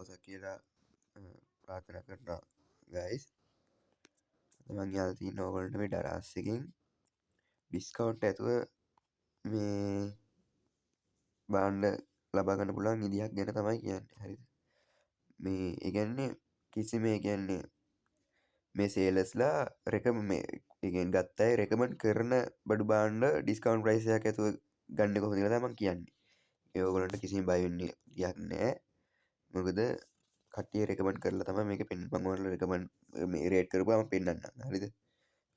දවසක් කියලා ප්‍රාර්ථනා කරනවා ගයිස්. මං යාලා තියෙන ඕගොල්ලන්ට මේ ඩරාස් එකෙන් ඩිස්කවුන්ට් ඇතුව මේ බාණ්ඩ ලබා ගන්න පුළුවන් විදියක් ගැන තමයි කියන්නේ. හරිද? මේ ඒ කියන්නේ කිසිම ඒ කියන්නේ මේ සේලස්ලා ගත්ත අය රෙකමන්ඩ් කරන බඩු බාණ්ඩ ඩිස්කවුන්ට් ප්‍රයිස් එකක් ඇතුව ගන්න කොහොමද කියලා තමයි මං කියන්නේ. ඒ ඕගොල්ලන්ට කිසිම බය වෙන්න දෙයක් නැහැ. මොකද කට්ටිය රෙකමන්ඩ් කරලා තමයි මේක මම ඔයාලට රෙකමන්ඩ් මේ රේට් කරපුවා මම පෙන්නන්නම්. හරිද?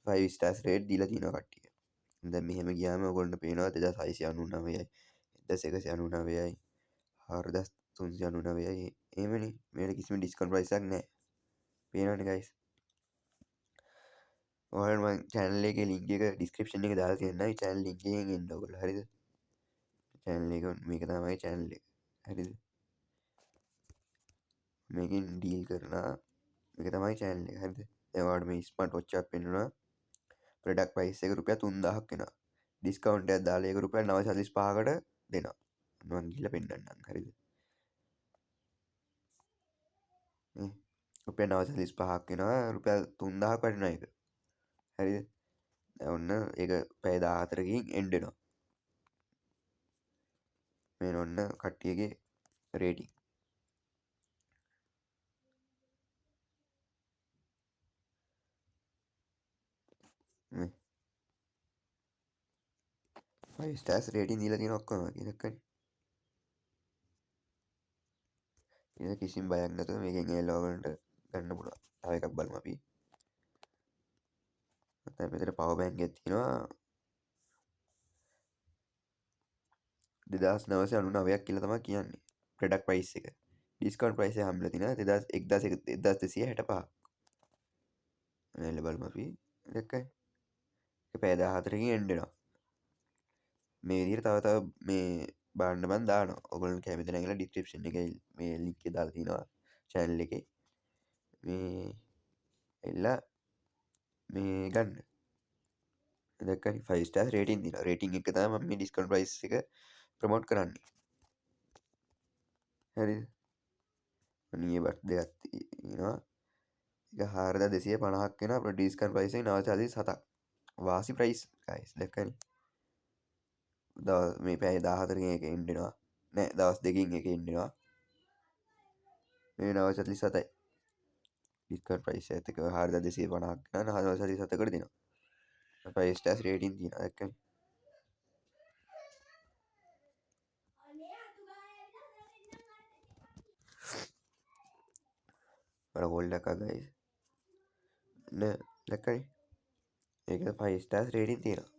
5 stars රේට් දීලා තියෙනවා කට්ටිය. දැන් මෙහෙම ගියාම ඔයගොල්ලන්ට පේනවා 2699යි 1199යි 4399යි එහෙමනේ. මේකට කිසිම ඩිස්කවුන්ට් ප්‍රයිස් එකක් නැහැ. පේනවනේ ගයිස්. ඔයාලට මම channel එකේ link එක description එකේ දාලා තියෙනවා. ඒ channel link එකෙන් එන්න ඔයගොල්ලෝ. හරිද? channel එක මේක තමයි channel එක. හරිද? මේකෙන් ඩීල් කරනවා. මේක තමයි channel එක. හරිද? දැන් ඔයාලට මේ ස්මාර්ට් වොච් එකක් පෙන්වනවා. ප්‍රොඩක්ට් ප්‍රයිස් එක රුපියල් 3000ක් වෙනවා. ඩිස්කවුන්ට් එකක් දාලා ඒක රුපියල් 945කට දෙනවා. මම ගිහලා පෙන්නන්නම්. හරිද? මේ රුපියල් 945ක් වෙනවා. රුපියල් 3000ක් වටිනවා ඒක. හරිද? දැන් ඔන්න ඒක පැය 14කින් එන්ඩ් වෙනවා. මේ ඔන්න කට්ටියගේ රේටිං. මේ 5 stars රේටිං දීලා තියෙන ඔක්කොම කියනකනේ. ඒක කිසිම බයක් නැතුව මේකෙන් ඒ ලෝගන්ට ගන්න පුළුවන්. තව එකක් බලමු අපි. දැන් මෙතන පවර් බැංක් එකක් තියෙනවා 2999ක් කියලා තමයි කියන්නේ. ප්‍රොඩක්ට් ප්‍රයිස් එක. ඩිස්කවුන්ට් ප්‍රයිස් එක හම්බෙලා තියෙනවා 1265. එළ බලමු අපි. දැක්කයි. ඒක පැය 14කින් එන්ඩ් වෙනවා. මේ විදිහට තව මේ බාන්න මන් දානවා. ඔයගොල්ලෝ කැමති නම් ගිහලා description එකේ මේ link එක දාලා තිනවා channel එකේ. මේ එල්ලා මේ ගන්න. දැක්කනේ 5 stars rating දිනවා. rating එක තමයි මම මේ discount price එක promote කරන්නේ. හරිද? අනියේ බට් දෙකක් තියෙනවා. ඒක 4250ක් වෙනවා. discount price එක 947ක්. වාසි price guys. දැක්කනේ. මේ පැය 14කින් එක එන්ඩ් වෙනවා. නෑ දවස් දෙකකින් එක එන්ඩ් වෙනවා. මේ 947යි. discount price එකත් එක්ක 4250ක් ගන්න 947කට දෙනවා. 5 stars rating තියෙනවා. දැක්කනේ. අර ගෝල්ඩ් එකක් ගයිස්. නෑ දැක්කනේ. ඒක 5 stars rating තියෙනවා.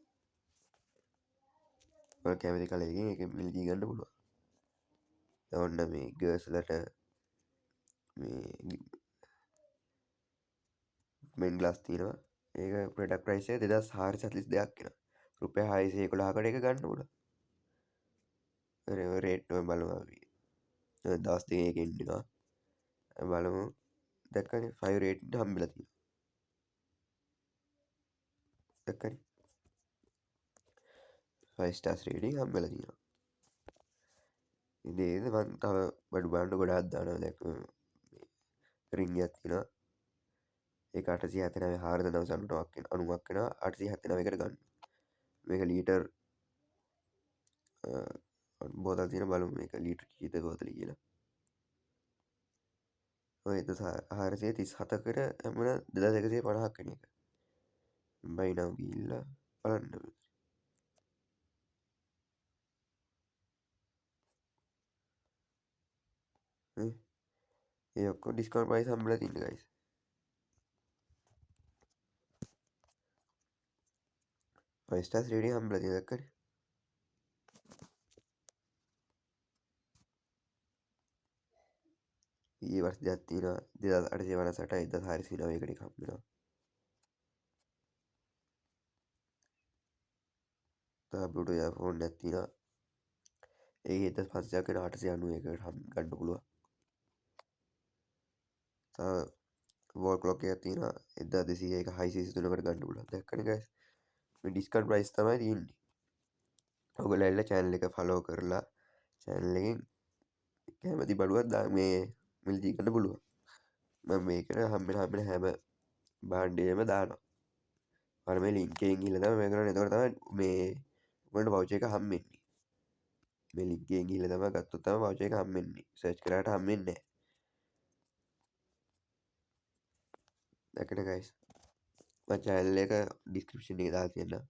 ඔයාලා කැමති කලයකින් ඒක මිලදී ගන්න පුළුවන්. ඔන්න මේ ගර්ල්ස්ලට මේ මෙන් ග්ලාස් තියෙනවා. ඒක ප්‍රොඩක්ට් ප්‍රයිස් එක 2442ක් වෙනවා. රුපියල් 611කට ඒක ගන්න පුළුවන්. රේට් එක බලමු අපි. දවස් දෙකකින් එන්ඩ් වෙනවා. බලමු. දැක්කනේ 5 රේටින් හම්බෙලා තියෙනවා. දැක්කනේ 5 stars rating හම්බෙලා තියෙනවා. ඉතින් මම තව බඩු බාණ්ඩ ගොඩාක් දානවා. දැන් රින් එකක් තියෙනවා. ඒක 879 4999ක් වෙන 90ක් වෙනවා 879කට ගන්න. මේක ලීටර් බෝතල් තියෙන බලමු මේක ලීටර් කීයද බෝතලේ කියලා. ඔය 437කට හැමන 2150ක් වෙන එක. බයි නම් ගිහිල්ලා බලන්න. ඒ ඔක්කොම ඩිස්කවුන්ට් ප්‍රයිස් හම්බෙලා තියෙනවා guys. ෆයිව් ස්ටාර්ස් රේටින් හම්බෙලා තියෙනවා දැක්කනේ. ඊයේ වර්ෂ දෙකක් තියෙනවා 2858යි 1409කට එක හම්බෙනවා. තව බ්ලූටූත් ඉයර්ෆෝන් එකක් තියෙනවා. ඒක 1500ක් වෙන 891කට ගන්න පුළුවන්. තව වෝල් ක්ලොක් එකක් තියෙනවා 1200 එක 633කට ගන්න පුළුවන්. දැක්කනේ guys. මේ ඩිස්කවුන්ට් ප්‍රයිස් තමයි තියෙන්නේ. ඔයගොල්ලෝ ඇවිල්ලා channel එක follow කරලා channel එකෙන් කැමති බඩුවක් මේ මිලදී ගන්න පුළුවන්. මම මේකට හම්බෙන හැම භාණ්ඩයම දානවා. අර මේ ලින්ක් එකෙන් ගිහලා තමයි මේ කරන්නේ. එතකොට තමයි මේ ඔයගොල්ලන්ට වවුචර් එක හම්බෙන්නේ. මේ ලින්ක් එකෙන් ගිහලා තමයි ගත්තොත් තමයි වවුචර් එක හම්බෙන්නේ. සර්ච් කරාට හම්බෙන්නේ නැහැ. දැක්කද guys? මම channel එක description එකේ දාලා තියෙනවා.